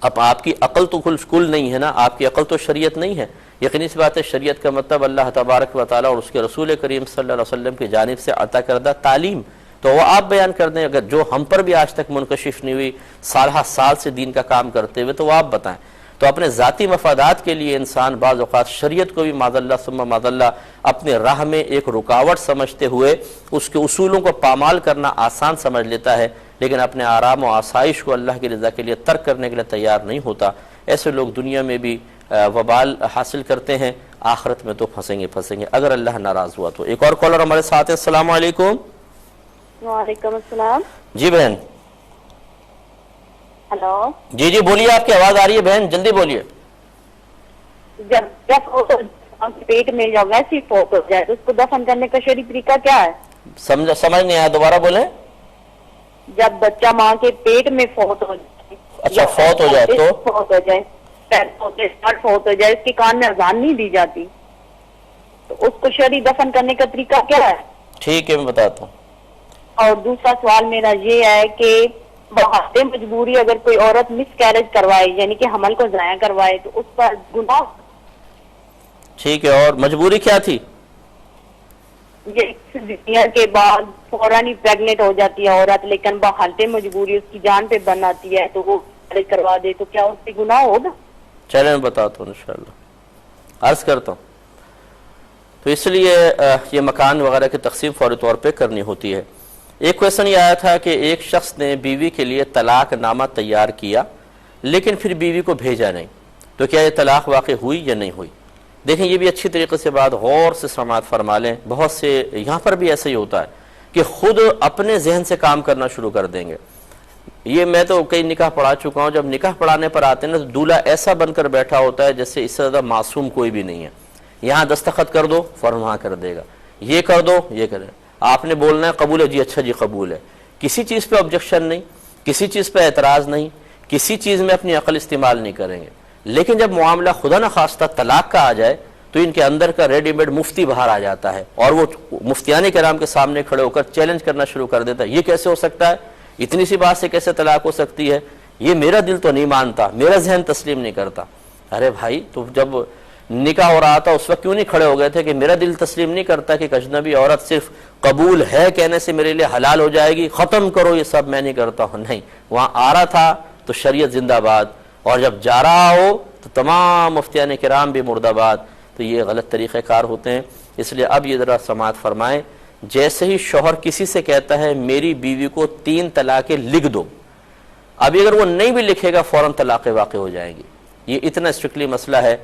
اب آپ کی عقل تو کل نہیں ہے نا، آپ کی عقل تو شریعت نہیں ہے، یقینی سی بات ہے شریعت کا مطلب اللہ تبارک و تعالیٰ اور اس کے رسول کریم صلی اللہ علیہ وسلم کی جانب سے عطا کردہ تعلیم، تو وہ آپ بیان کر دیں۔ اگر جو ہم پر بھی آج تک منکشف نہیں ہوئی، سالہ سال سے دین کا کام کرتے ہوئے، تو وہ آپ بتائیں۔ تو اپنے ذاتی مفادات کے لیے انسان بعض اوقات شریعت کو بھی معاذ اللہ ثم معاذ اللہ اپنے راہ میں ایک رکاوٹ سمجھتے ہوئے اس کے اصولوں کو پامال کرنا آسان سمجھ لیتا ہے، لیکن اپنے آرام و آسائش کو اللہ کی رضا کے لیے ترک کرنے کے لیے تیار نہیں ہوتا۔ ایسے لوگ دنیا میں بھی وبال حاصل کرتے ہیں، آخرت میں تو پھنسیں گے اگر اللہ ناراض ہوا تو۔ ایک اور کالر ہمارے ساتھ ہے، السلام علیکم۔ وعلیکم السلام۔ جی بہن۔ ہلو۔ جی بولیے، آپ کی آواز آ رہی ہے بہن، جلدی بولیے۔ جب پیٹ میں یا ویسی فوت ہو جائے تو اس کو دفن کرنے کا شرعی طریقہ کیا ہے؟ سمجھ نہیں آیا، دوبارہ بولیں۔ جب بچہ ماں کے پیٹ میں فوت ہو جائے، اچھا فوت ہو جائے تو فوت ہو جائے، اس کے کان میں اذان نہیں دی جاتی، تو اس کو شرعی دفن کرنے کا طریقہ کیا ہے؟ ٹھیک ہے میں بتاتا ہوں۔ اور دوسرا سوال میرا یہ ہے کہ بحالت مجبوری اگر کوئی عورت مس کیریج کروائے یعنی کہ حمل کو ضائع کروائے تو اس پر گناہ؟ ٹھیک ہے، اور مجبوری کیا تھی؟ یہ کے بعد فوراً ہی پریگنٹ ہو جاتی ہے عورت، لیکن بحالت مجبوری اس کی جان پہ بن آتی ہے تو وہ کیریج کروا دے تو کیا اس سے گناہ ہوگا؟ چلے میں بتاتا ہوں انشاءاللہ، عرض کرتا ہوں۔ تو اس لیے یہ مکان وغیرہ کی تقسیم فوری طور پہ کرنی ہوتی ہے۔ ایک کویشچن یہ آیا تھا کہ ایک شخص نے بیوی کے لیے طلاق نامہ تیار کیا لیکن پھر بیوی کو بھیجا نہیں، تو کیا یہ طلاق واقع ہوئی یا نہیں ہوئی؟ دیکھیں یہ بھی اچھی طریقے سے بات غور سے سماعت فرما لیں۔ بہت سے یہاں پر بھی ایسا ہی ہوتا ہے کہ خود اپنے ذہن سے کام کرنا شروع کر دیں گے۔ یہ میں تو کئی نکاح پڑھا چکا ہوں، جب نکاح پڑھانے پر آتے ہیں نا تو دولہا ایسا بن کر بیٹھا ہوتا ہے جیسے اس سے زیادہ معصوم کوئی بھی نہیں ہے۔ یہاں دستخط کر دو فوراً وہاں کر دے گا، یہ کر دو یہ کرے، آپ نے بولنا ہے قبول ہے جی، اچھا جی قبول ہے، کسی چیز پہ آبجیکشن نہیں، کسی چیز پہ اعتراض نہیں، کسی چیز میں اپنی عقل استعمال نہیں کریں گے۔ لیکن جب معاملہ خدا نخواستہ طلاق کا آ جائے تو ان کے اندر کا ریڈی میڈ مفتی باہر آ جاتا ہے اور وہ مفتیان کرام کے سامنے کھڑے ہو کر چیلنج کرنا شروع کر دیتا ہے، یہ کیسے ہو سکتا ہے، اتنی سی بات سے کیسے طلاق ہو سکتی ہے، یہ میرا دل تو نہیں مانتا، میرا ذہن تسلیم نہیں کرتا۔ ارے بھائی تو جب نکاح ہو رہا تھا اس وقت کیوں نہیں کھڑے ہو گئے تھے کہ میرا دل تسلیم نہیں کرتا کہ ایک اجنبی عورت صرف قبول ہے کہنے سے میرے لیے حلال ہو جائے گی، ختم کرو یہ سب، میں نہیں کرتا ہوں۔ نہیں، وہاں آ رہا تھا تو شریعت زندہ باد، اور جب جا رہا ہو تو تمام مفتیان کرام بھی مرد آباد۔ تو یہ غلط طریقہ کار ہوتے ہیں، اس لیے اب یہ ذرا سماعت فرمائیں۔ جیسے ہی شوہر کسی سے کہتا ہے میری بیوی کو 3 طلاقیں لکھ دو، ابھی اگر وہ نہیں بھی لکھے گا فوراً طلاق واقع ہو جائے گی. یہ اتنا اسٹرکٹلی مسئلہ ہے.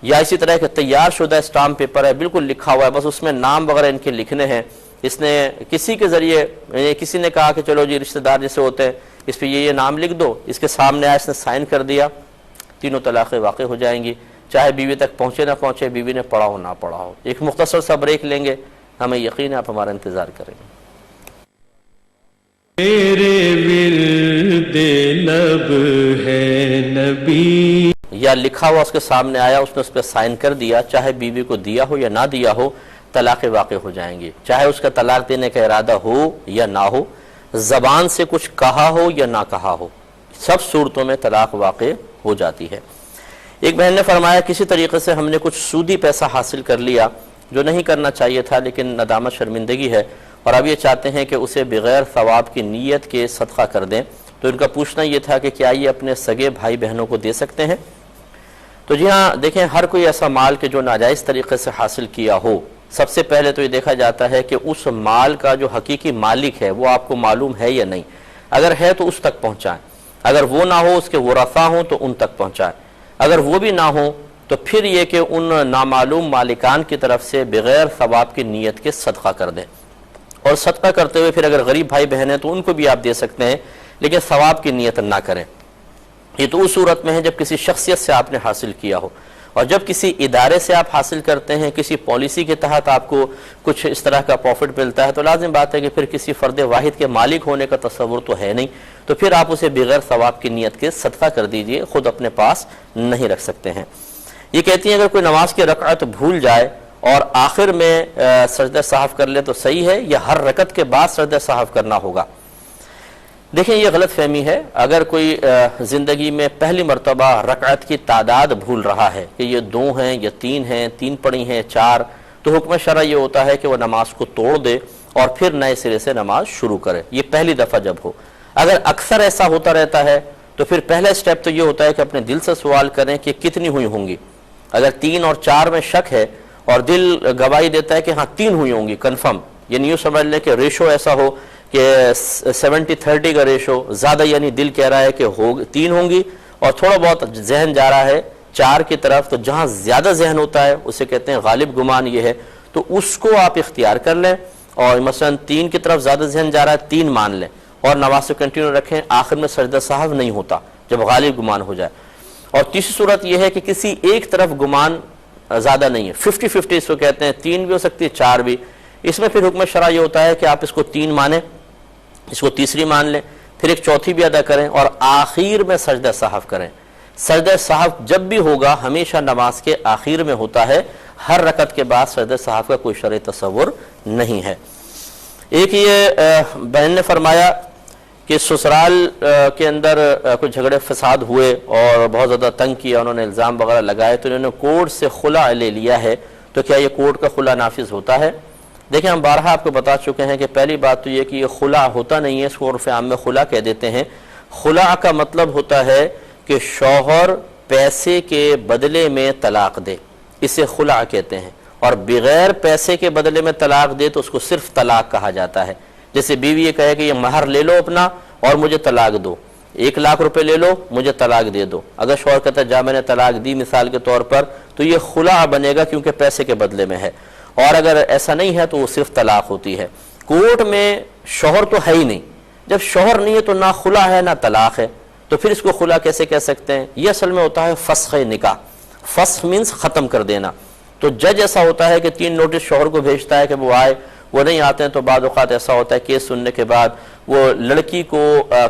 یا اسی طرح کہ تیار شدہ اسٹامپ پیپر ہے، بالکل لکھا ہوا ہے، بس اس میں نام وغیرہ ان کے لکھنے ہیں، اس نے کسی کے ذریعے کسی نے کہا کہ چلو جی رشتہ دار جیسے ہوتے ہیں اس پہ یہ نام لکھ دو، اس کے سامنے آیا، اس نے سائن کر دیا، تینوں طلاقیں واقع ہو جائیں گی، چاہے بیوی تک پہنچے نہ پہنچے، بیوی نے پڑھا ہو نہ پڑھا ہو. ایک مختصر سا بریک لیں گے، ہمیں یقین ہے آپ ہمارا انتظار کریں گے. میرے ورد لب ہے نبی. یا لکھا ہوا اس کے سامنے آیا، اس نے اس پہ سائن کر دیا، چاہے بیوی کو دیا ہو یا نہ دیا ہو، طلاق واقع ہو جائیں گی، چاہے اس کا طلاق دینے کا ارادہ ہو یا نہ ہو، زبان سے کچھ کہا ہو یا نہ کہا ہو، سب صورتوں میں طلاق واقع ہو جاتی ہے. ایک بہن نے فرمایا کسی طریقے سے ہم نے کچھ سودی پیسہ حاصل کر لیا جو نہیں کرنا چاہیے تھا، لیکن ندامت شرمندگی ہے، اور اب یہ چاہتے ہیں کہ اسے بغیر ثواب کی نیت کے صدقہ کر دیں. تو ان کا پوچھنا یہ تھا کہ کیا یہ اپنے سگے بھائی بہنوں کو دے سکتے ہیں؟ تو جی ہاں، دیکھیں ہر کوئی ایسا مال کہ جو ناجائز طریقے سے حاصل کیا ہو، سب سے پہلے تو یہ دیکھا جاتا ہے کہ اس مال کا جو حقیقی مالک ہے وہ آپ کو معلوم ہے یا نہیں. اگر ہے تو اس تک پہنچائیں، اگر وہ نہ ہو، اس کے ورثاء ہوں تو ان تک پہنچائیں، اگر وہ بھی نہ ہو تو پھر یہ کہ ان نامعلوم مالکان کی طرف سے بغیر ثواب کی نیت کے صدقہ کر دیں. اور صدقہ کرتے ہوئے پھر اگر غریب بھائی بہن ہیں تو ان کو بھی آپ دے سکتے ہیں، لیکن ثواب کی نیت نہ کریں. یہ تو اس صورت میں ہے جب کسی شخصیت سے آپ نے حاصل کیا ہو، اور جب کسی ادارے سے آپ حاصل کرتے ہیں، کسی پالیسی کے تحت آپ کو کچھ اس طرح کا پروفٹ ملتا ہے، تو لازم بات ہے کہ پھر کسی فرد واحد کے مالک ہونے کا تصور تو ہے نہیں، تو پھر آپ اسے بغیر ثواب کی نیت کے صدقہ کر دیجئے، خود اپنے پاس نہیں رکھ سکتے ہیں. یہ کہتی ہیں اگر کوئی نماز کی رکعت بھول جائے اور آخر میں سجدہ سہو کر لے تو صحیح ہے، یا ہر رکعت کے بعد سجدہ سہو کرنا ہوگا؟ دیکھیں یہ غلط فہمی ہے. اگر کوئی زندگی میں پہلی مرتبہ رکعت کی تعداد بھول رہا ہے کہ یہ 2 ہیں یا 3 ہیں، 3 پڑھی ہیں 4، تو حکم شرع یہ ہوتا ہے کہ وہ نماز کو توڑ دے اور پھر نئے سرے سے نماز شروع کرے، یہ پہلی دفعہ جب ہو. اگر اکثر ایسا ہوتا رہتا ہے تو پھر پہلا سٹیپ تو یہ ہوتا ہے کہ اپنے دل سے سوال کریں کہ کتنی ہوئی ہوں گی. اگر 3 اور 4 میں شک ہے اور دل گواہی دیتا ہے کہ ہاں 3 ہوئی ہوں گی کنفرم، یعنی یوں سمجھ لیں کہ ریشو ایسا ہو کہ 70-30 کا ریشو، زیادہ یعنی دل کہہ رہا ہے کہ 3 ہوں گی اور تھوڑا بہت ذہن جا رہا ہے 4 کی طرف، تو جہاں زیادہ ذہن ہوتا ہے اسے کہتے ہیں غالب گمان یہ ہے، تو اس کو آپ اختیار کر لیں. اور مثلا 3 کی طرف زیادہ ذہن جا رہا ہے 3 مان لیں اور نماز سے کنٹینیو رکھیں، آخر میں سجدہ سہو نہیں ہوتا جب غالب گمان ہو جائے. اور تیسری صورت یہ ہے کہ کسی ایک طرف گمان زیادہ نہیں ہے، 50-50 اس کو کہتے ہیں، 3 بھی ہو سکتی ہے 4 بھی. اس میں پھر حکم شرع یہ ہوتا ہے کہ آپ اس کو 3 مانیں، اس کو تیسری مان لیں، پھر ایک چوتھی بھی ادا کریں اور آخر میں سجدہ سہو کریں. سجدہ سہو جب بھی ہوگا ہمیشہ نماز کے آخر میں ہوتا ہے، ہر رکعت کے بعد سجدہ سہو کا کوئی شرعی تصور نہیں ہے. ایک یہ بہن نے فرمایا کہ سسرال کے اندر کچھ جھگڑے فساد ہوئے اور بہت زیادہ تنگ کیا، انہوں نے الزام وغیرہ لگائے، تو انہوں نے کورٹ سے خلع لے لیا ہے، تو کیا یہ کورٹ کا خلع نافذ ہوتا ہے؟ دیکھیں ہم بارہا آپ کو بتا چکے ہیں کہ پہلی بات تو یہ کہ یہ خلع ہوتا نہیں ہے، اس کو عرف عام میں خلع کہہ دیتے ہیں. خلع کا مطلب ہوتا ہے کہ شوہر پیسے کے بدلے میں طلاق دے، اسے خلع کہتے ہیں. اور بغیر پیسے کے بدلے میں طلاق دے تو اس کو صرف طلاق کہا جاتا ہے. جیسے بیوی یہ کہے کہ یہ مہر لے لو اپنا اور مجھے طلاق دو، 1 لاکھ روپے لے لو مجھے طلاق دے دو. اگر شوہر کہتا ہے جا میں نے طلاق دی مثال کے طور پر، تو یہ خلع بنے گا کیونکہ پیسے کے بدلے میں ہے. اور اگر ایسا نہیں ہے تو وہ صرف طلاق ہوتی ہے. کورٹ میں شوہر تو ہے ہی نہیں، جب شوہر نہیں ہے تو نہ خلع ہے نہ طلاق ہے، تو پھر اس کو خلع کیسے کہہ سکتے ہیں؟ یہ اصل میں ہوتا ہے فسخ نکاح. فسخ مینس ختم کر دینا. تو جج ایسا ہوتا ہے کہ 3 نوٹس شوہر کو بھیجتا ہے کہ وہ آئے، وہ نہیں آتے ہیں تو بعض اوقات ایسا ہوتا ہے کیس سننے کے بعد وہ لڑکی کو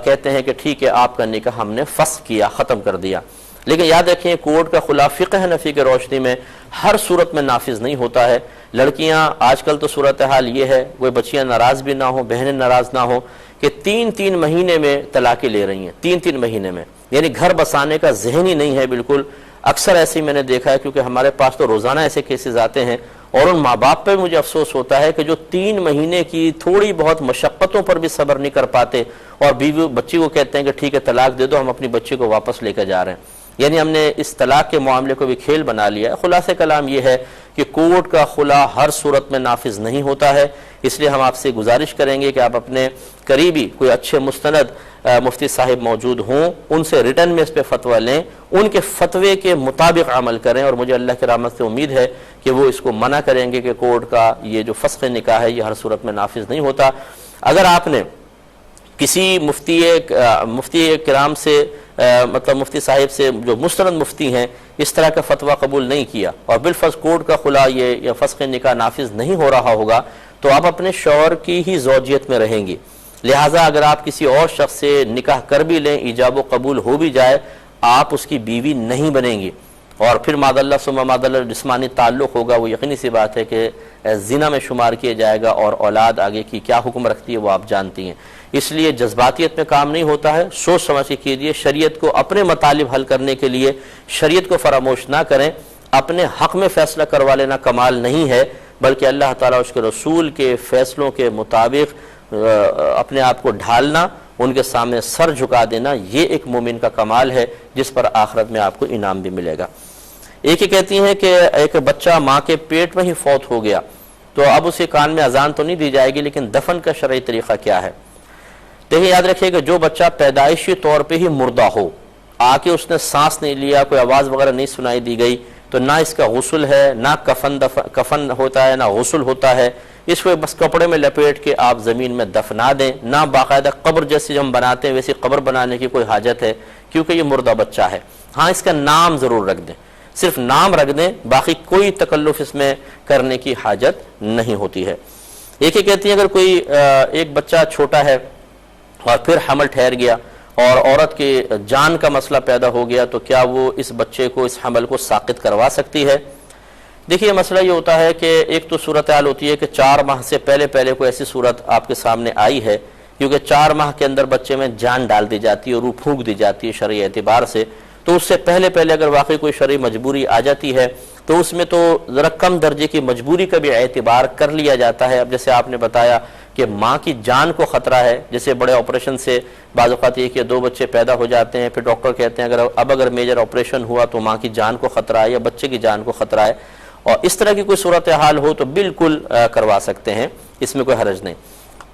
کہتے ہیں کہ ٹھیک ہے آپ کا نکاح ہم نے فسخ کیا، ختم کر دیا. لیکن یاد رکھیں کورٹ کا خلع فقہ نفی کے روشنی میں ہر صورت میں نافذ نہیں ہوتا ہے. لڑکیاں آج کل تو صورتحال یہ ہے، کوئی بچیاں ناراض بھی نہ ہوں، بہنیں ناراض نہ ہوں، کہ 3 مہینے میں طلاقیں لے رہی ہیں، 3 مہینے میں، یعنی گھر بسانے کا ذہن ہی نہیں ہے بالکل. اکثر ایسے ہی میں نے دیکھا ہے، کیونکہ ہمارے پاس تو روزانہ ایسے کیسز آتے ہیں، اور ان ماں باپ پہ مجھے افسوس ہوتا ہے کہ جو 3 مہینے کی تھوڑی بہت مشقتوں پر بھی صبر نہیں کر پاتے اور بیوی بچی کو کہتے ہیں کہ ٹھیک ہے طلاق دے دو، ہم اپنی بچی کو واپس لے کر جا رہے ہیں. یعنی ہم نے اس طلاق کے معاملے کو بھی کھیل بنا لیا ہے۔ خلاصہ کلام یہ ہے کہ کورٹ کا خلا ہر صورت میں نافذ نہیں ہوتا ہے، اس لیے ہم آپ سے گزارش کریں گے کہ آپ اپنے قریبی کوئی اچھے مستند مفتی صاحب موجود ہوں، ان سے ریٹن میں اس پہ فتویٰ لیں، ان کے فتوے کے مطابق عمل کریں، اور مجھے اللہ کی رحمت سے امید ہے کہ وہ اس کو منع کریں گے کہ کورٹ کا یہ جو فسخ نکاح ہے یہ ہر صورت میں نافذ نہیں ہوتا۔ اگر آپ نے کسی مفتی کرام سے مطلب مفتی صاحب سے جو مستند مفتی ہیں اس طرح کا فتویٰ قبول نہیں کیا اور بالفرض کورٹ کا خلا یہ یا فسخ نکاح نافذ نہیں ہو رہا ہوگا تو آپ اپنے شوہر کی ہی زوجیت میں رہیں گی، لہٰذا اگر آپ کسی اور شخص سے نکاح کر بھی لیں، ایجاب و قبول ہو بھی جائے، آپ اس کی بیوی نہیں بنیں گی، اور پھر ماذ اللہ ثم ماذ اللہ جسمانی تعلق ہوگا، وہ یقینی سی بات ہے کہ زنا میں شمار کیا جائے گا، اور اولاد آگے کی کیا حکم رکھتی ہے وہ آپ جانتی ہیں۔ اس لیے جذباتیت میں کام نہیں ہوتا ہے، سوچ سمجھ کے کیجیے، شریعت کو اپنے مطالب حل کرنے کے لیے شریعت کو فراموش نہ کریں، اپنے حق میں فیصلہ کروا لینا کمال نہیں ہے، بلکہ اللہ تعالیٰ اس کے رسول کے فیصلوں کے مطابق اپنے آپ کو ڈھالنا، ان کے سامنے سر جھکا دینا، یہ ایک مومن کا کمال ہے جس پر آخرت میں آپ کو انعام بھی ملے گا۔ ایک ہی کہتی ہیں کہ ایک بچہ ماں کے پیٹ میں ہی فوت ہو گیا تو اب اسے کان میں اذان تو نہیں دی جائے گی، لیکن دفن کا شرعی طریقہ کیا ہے؟ دیکھیں یاد رکھیے کہ جو بچہ پیدائشی طور پہ ہی مردہ ہو، آ کے اس نے سانس نہیں لیا، کوئی آواز وغیرہ نہیں سنائی دی گئی، تو نہ اس کا غسل ہے، نہ کفن ہوتا ہے، نہ غسل ہوتا ہے، اس کو بس کپڑے میں لپیٹ کے آپ زمین میں دفنا دیں، نہ باقاعدہ قبر جیسی ہم بناتے ہیں ویسی قبر بنانے کی کوئی حاجت ہے، کیونکہ یہ مردہ بچہ ہے۔ ہاں اس کا نام ضرور رکھ دیں، صرف نام رکھ دیں، باقی کوئی تکلف اس میں کرنے کی حاجت نہیں ہوتی ہے۔ ایک ہی کہتی ہیں اگر کوئی ایک بچہ چھوٹا ہے اور پھر حمل ٹھہر گیا اور عورت کی جان کا مسئلہ پیدا ہو گیا تو کیا وہ اس بچے کو اس حمل کو ساقط کروا سکتی ہے؟ دیکھیے مسئلہ یہ ہوتا ہے کہ ایک تو صورتحال ہوتی ہے کہ 4 ماہ سے پہلے کوئی ایسی صورت آپ کے سامنے آئی ہے، کیونکہ 4 ماہ کے اندر بچے میں جان ڈال دی جاتی ہے، روح پھونک دی جاتی ہے شرعی اعتبار سے، تو اس سے پہلے اگر واقعی کوئی شرعی مجبوری آ جاتی ہے تو اس میں تو ذرا کم درجے کی مجبوری کا بھی اعتبار کر لیا جاتا ہے۔ اب جیسے آپ نے بتایا کہ ماں کی جان کو خطرہ ہے، جیسے بڑے آپریشن سے بعض اوقات یہ کہ 2 بچے پیدا ہو جاتے ہیں، پھر ڈاکٹر کہتے ہیں اگر میجر آپریشن ہوا تو ماں کی جان کو خطرہ ہے یا بچے کی جان کو خطرہ ہے، اور اس طرح کی کوئی صورتحال ہو تو بالکل کروا سکتے ہیں، اس میں کوئی حرج نہیں۔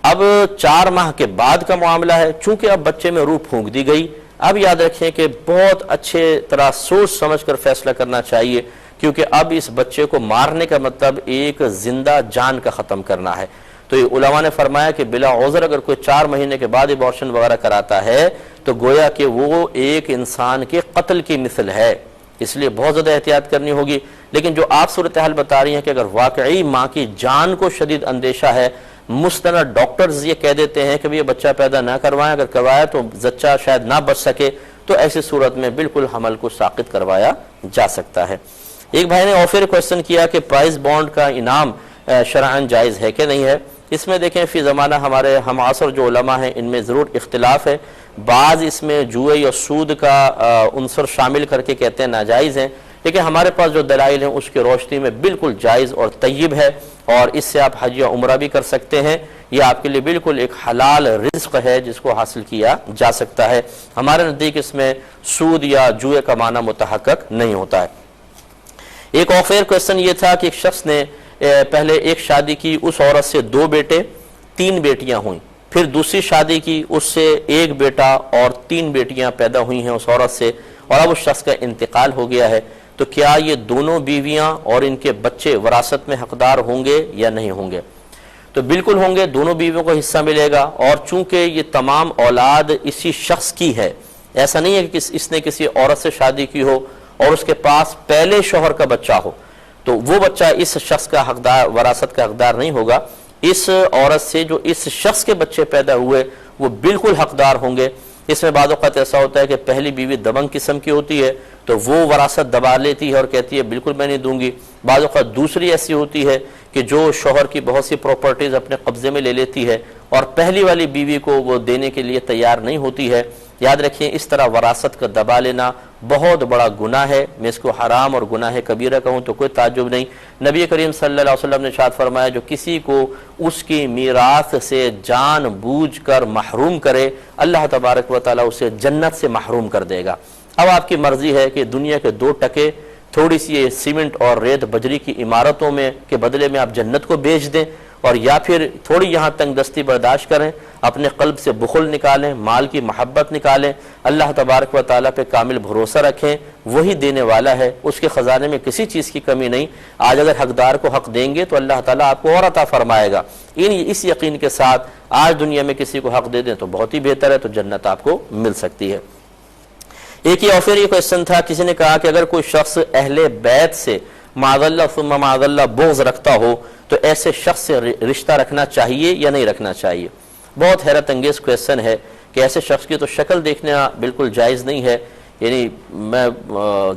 اب 4 ماہ کے بعد کا معاملہ ہے، چونکہ اب بچے میں روح پھونک دی گئی، اب یاد رکھیں کہ بہت اچھے طرح سوچ سمجھ کر فیصلہ کرنا چاہیے، کیونکہ اب اس بچے کو مارنے کا مطلب ایک زندہ جان کا ختم کرنا ہے۔ تو یہ علماء نے فرمایا کہ بلا عذر اگر کوئی 4 مہینے کے بعد ابارشن وغیرہ کراتا ہے تو گویا کہ وہ ایک انسان کے قتل کی مثل ہے، اس لیے بہت زیادہ احتیاط کرنی ہوگی۔ لیکن جو آپ صورتحال بتا رہی ہیں کہ اگر واقعی ماں کی جان کو شدید اندیشہ ہے، مستند ڈاکٹرز یہ کہہ دیتے ہیں کہ یہ بچہ پیدا نہ کروائیں، اگر کروایا تو بچہ شاید نہ بچ سکے، تو ایسی صورت میں بالکل حمل کو ساقط کروایا جا سکتا ہے۔ ایک بھائی نے آفر کوشچن کیا کہ پرائز بانڈ کا انعام شرعاً جائز ہے کہ نہیں ہے؟ اس میں دیکھیں فی زمانہ ہمارے ہم عصر جو علماء ہیں ان میں ضرور اختلاف ہے، بعض اس میں جوئے یا سود کا عنصر شامل کر کے کہتے ہیں ناجائز ہیں، لیکن ہمارے پاس جو دلائل ہیں اس کی روشنی میں بالکل جائز اور طیب ہے، اور اس سے آپ حج یا عمرہ بھی کر سکتے ہیں، یہ آپ کے لیے بالکل ایک حلال رزق ہے جس کو حاصل کیا جا سکتا ہے۔ ہمارے نزدیک اس میں سود یا جوئے کا معنی متحقق نہیں ہوتا ہے۔ ایک اور فیئر کویسچن یہ تھا کہ ایک شخص نے پہلے ایک شادی کی، اس عورت سے 2 بیٹے 3 بیٹیاں ہوئیں، پھر دوسری شادی کی، اس سے 1 بیٹا اور 3 بیٹیاں پیدا ہوئی ہیں اس عورت سے، اور اب اس شخص کا انتقال ہو گیا ہے، تو کیا یہ دونوں بیویاں اور ان کے بچے وراثت میں حقدار ہوں گے یا نہیں ہوں گے؟ تو بالکل ہوں گے، دونوں بیویوں کو حصہ ملے گا، اور چونکہ یہ تمام اولاد اسی شخص کی ہے، ایسا نہیں ہے کہ اس نے کسی عورت سے شادی کی ہو اور اس کے پاس پہلے شوہر کا بچہ ہو تو وہ بچہ اس شخص کا حقدار، وراثت کا حقدار نہیں ہوگا۔ اس عورت سے جو اس شخص کے بچے پیدا ہوئے وہ بالکل حقدار ہوں گے۔ اس میں بعض اوقات ایسا ہوتا ہے کہ پہلی بیوی دبنگ قسم کی ہوتی ہے تو وہ وراثت دبا لیتی ہے اور کہتی ہے بالکل میں نہیں دوں گی، بعض اوقات دوسری ایسی ہوتی ہے کہ جو شوہر کی بہت سی پراپرٹیز اپنے قبضے میں لے لیتی ہے اور پہلی والی بیوی کو وہ دینے کے لیے تیار نہیں ہوتی ہے۔ یاد رکھیں اس طرح وراثت کا دبا لینا بہت بڑا گناہ ہے، میں اس کو حرام اور گناہ کبیرہ کہوں تو کوئی تعجب نہیں۔ نبی کریم صلی اللہ علیہ وسلم نے ارشاد فرمایا جو کسی کو اس کی میراث سے جان بوجھ کر محروم کرے اللہ تبارک و تعالیٰ اسے جنت سے محروم کر دے گا۔ اب آپ کی مرضی ہے کہ دنیا کے 2 ٹکے تھوڑی سی سیمنٹ اور ریت بجری کی عمارتوں میں کے بدلے میں آپ جنت کو بیچ دیں، اور یا پھر تھوڑی یہاں تنگ دستی برداشت کریں، اپنے قلب سے بخل نکالیں، مال کی محبت نکالیں، اللہ تبارک و تعالیٰ پہ کامل بھروسہ رکھیں، وہی دینے والا ہے، اس کے خزانے میں کسی چیز کی کمی نہیں۔ آج اگر حقدار کو حق دیں گے تو اللہ تعالیٰ آپ کو اور عطا فرمائے گا۔ اس یقین کے ساتھ آج دنیا میں کسی کو حق دے دیں تو بہت ہی بہتر ہے، تو جنت آپ کو مل سکتی ہے۔ ایک اور پھر یہ کوشچن تھا، کسی نے کہا کہ اگر کوئی شخص اہل بیت سے معاذ اللہ ثم معاذ اللہ بغض رکھتا ہو تو ایسے شخص سے رشتہ رکھنا چاہیے یا نہیں رکھنا چاہیے؟ بہت حیرت انگیز کویسچن ہے کہ ایسے شخص کی تو شکل دیکھنا بالکل جائز نہیں ہے، یعنی میں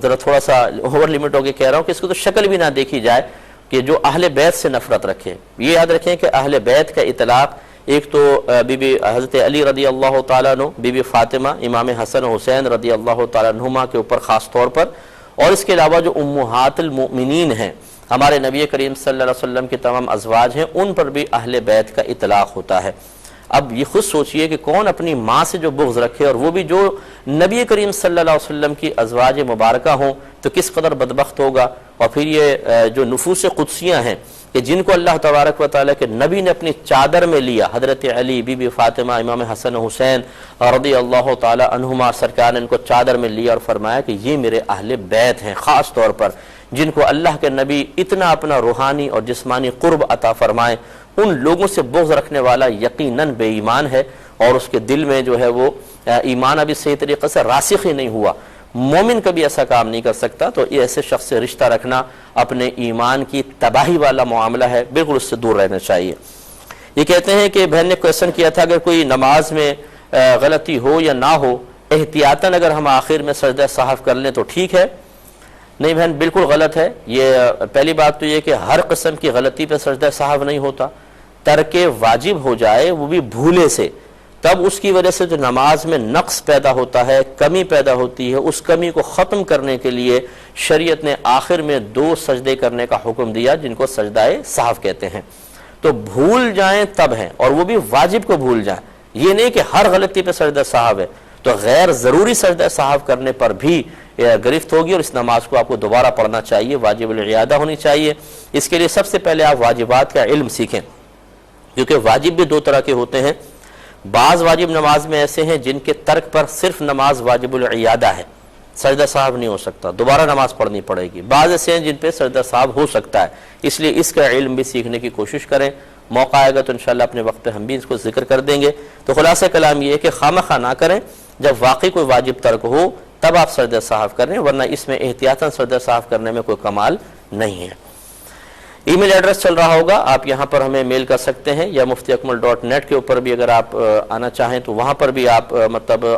ذرا تھوڑا سا اوور لمٹ ہو کے کہہ رہا ہوں کہ اس کو تو شکل بھی نہ دیکھی جائے، کہ جو اہل بیت سے نفرت رکھے۔ یہ یاد رکھیں کہ اہل بیت کا اطلاق ایک تو بی بی حضرت علی رضی اللہ تعالیٰ عنہ، بی بی فاطمہ، امام حسن و حسین رضی اللہ تعالیٰ عنہما کے اوپر خاص طور پر، اور اس کے علاوہ جو امہات المؤمنین ہیں، ہمارے نبی کریم صلی اللہ علیہ وسلم کے تمام ازواج ہیں، ان پر بھی اہل بیت کا اطلاق ہوتا ہے۔ اب یہ خود سوچئے کہ کون اپنی ماں سے جو بغض رکھے، اور وہ بھی جو نبی کریم صلی اللہ علیہ وسلم کی ازواج مبارکہ ہوں، تو کس قدر بدبخت ہوگا۔ اور پھر یہ جو نفوس قدسیاں ہیں کہ جن کو اللہ تبارک و تعالیٰ کے نبی نے اپنی چادر میں لیا، حضرت علی، بی بی فاطمہ، امام حسن و حسین رضی اللہ تعالی عنہما، سرکار نے ان کو چادر میں لیا اور فرمایا کہ یہ میرے اہل بیت ہیں، خاص طور پر جن کو اللہ کے نبی اتنا اپنا روحانی اور جسمانی قرب عطا فرمائے۔ ان لوگوں سے بغض رکھنے والا یقیناً بے ایمان ہے، اور اس کے دل میں جو ہے وہ ایمان ابھی صحیح طریقے سے راسخ ہی نہیں ہوا۔ مومن کبھی ایسا کام نہیں کر سکتا، تو ایسے شخص سے رشتہ رکھنا اپنے ایمان کی تباہی والا معاملہ ہے، بالکل اس سے دور رہنا چاہیے۔ یہ کہتے ہیں کہ بہن نے کویسچن کیا تھا، اگر کوئی نماز میں غلطی ہو یا نہ ہو، احتیاطاً اگر ہم آخر میں سجدہ سہو کر لیں تو ٹھیک ہے؟ نہیں بہن، بالکل غلط ہے۔ یہ پہلی بات تو یہ کہ ہر قسم کی غلطی پہ سجدہ سہو نہیں ہوتا، ترک واجب ہو جائے وہ بھی بھولے سے، تب اس کی وجہ سے جو نماز میں نقص پیدا ہوتا ہے، کمی پیدا ہوتی ہے، اس کمی کو ختم کرنے کے لیے شریعت نے آخر میں 2 سجدے کرنے کا حکم دیا، جن کو سجدہ سہو کہتے ہیں۔ تو بھول جائیں تب ہیں، اور وہ بھی واجب کو بھول جائیں، یہ نہیں کہ ہر غلطی پہ سجدہ سہو ہے، تو غیر ضروری سجدہ سہو کرنے پر بھی گرفت ہوگی، اور اس نماز کو آپ کو دوبارہ پڑھنا چاہیے، واجب الاعادہ ہونی چاہیے۔ اس کے لیے سب سے پہلے آپ واجبات کا علم سیکھیں، کیونکہ واجب بھی 2 طرح کے ہوتے ہیں۔ بعض واجب نماز میں ایسے ہیں جن کے ترک پر صرف نماز واجب الاعادہ ہے، سجدہ سہو نہیں ہو سکتا، دوبارہ نماز پڑھنی پڑے گی۔ بعض ایسے ہیں جن پہ سجدہ سہو ہو سکتا ہے، اس لیے اس کا علم بھی سیکھنے کی کوشش کریں۔ موقع آئے گا تو انشاءاللہ اپنے وقت پہ ہم بھی اس کو ذکر کر دیں گے۔ تو خلاصہ کلام یہ ہے کہ خواہ نہ کریں، جب واقعی کوئی واجب ترک ہو تب آپ سجدہ سہو کریں، ورنہ اس میں احتیاطاً سجدہ سہو کرنے میں کوئی کمال نہیں ہے۔ ای میل ایڈریس چل رہا ہوگا، آپ یہاں پر ہمیں میل کر سکتے ہیں، یا muftiakmal.net کے اوپر بھی اگر آپ آنا چاہیں تو وہاں پر بھی آپ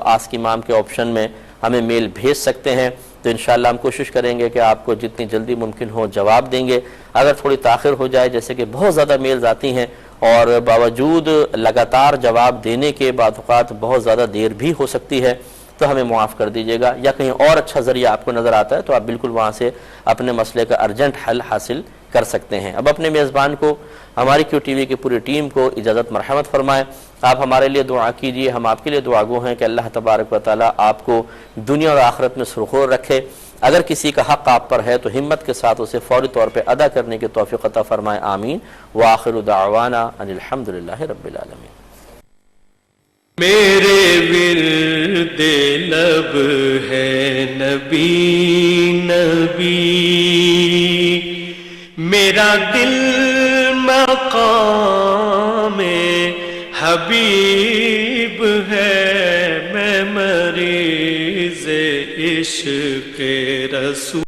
آسک امام کے آپشن میں ہمیں میل بھیج سکتے ہیں۔ تو انشاءاللہ ہم کوشش کریں گے کہ آپ کو جتنی جلدی ممکن ہو جواب دیں گے۔ اگر تھوڑی تاخیر ہو جائے، جیسے کہ بہت زیادہ میلز آتی ہیں اور باوجود لگاتار جواب دینے کے بعض اوقات بہت زیادہ دیر بھی ہو سکتی ہے، تو ہمیں معاف کر دیجیے گا، یا کہیں اور اچھا ذریعہ آپ کو نظر آتا ہے تو آپ بالکل وہاں سے اپنے مسئلے کا ارجنٹ حل حاصل کر سکتے ہیں۔ اب اپنے میزبان کو، ہماری کیو ٹی وی کی پوری ٹیم کو اجازت مرحمت فرمائیں۔ آپ ہمارے لیے دعا کیجیے، ہم آپ کے لیے دعا گو ہیں کہ اللہ تبارک و تعالیٰ آپ کو دنیا اور آخرت میں سرخور رکھے۔ اگر کسی کا حق آپ پر ہے تو ہمت کے ساتھ اسے فوری طور پہ ادا کرنے کی توفیق عطا فرمائے، آمین۔ وآخر دعوانا ان الحمدللہ رب العالمین۔ میرے ورد لب ہے نبی نبی، میرا دل مقام حبیب ہے، میں مریض عشق رسول